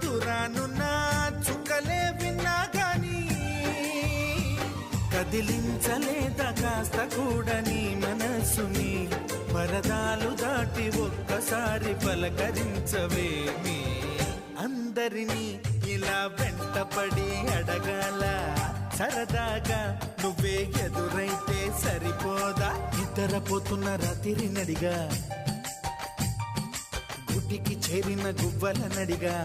దురానున్న చుక్కలే విన్నా గాని కదిలించలేదా కాస్త కూడా నీ మనసుని పరదాలు దాటి ఒక్కసారి పలకరించవేమి అందరినీ ఇలా వెంటపడి అడగాల సరదాగా నువ్వే ఎదురైతే సరిపోదా నిద్రపోతున్న రాత్రి నడిగా గుడికి చేరిన గువ్వల నడిగా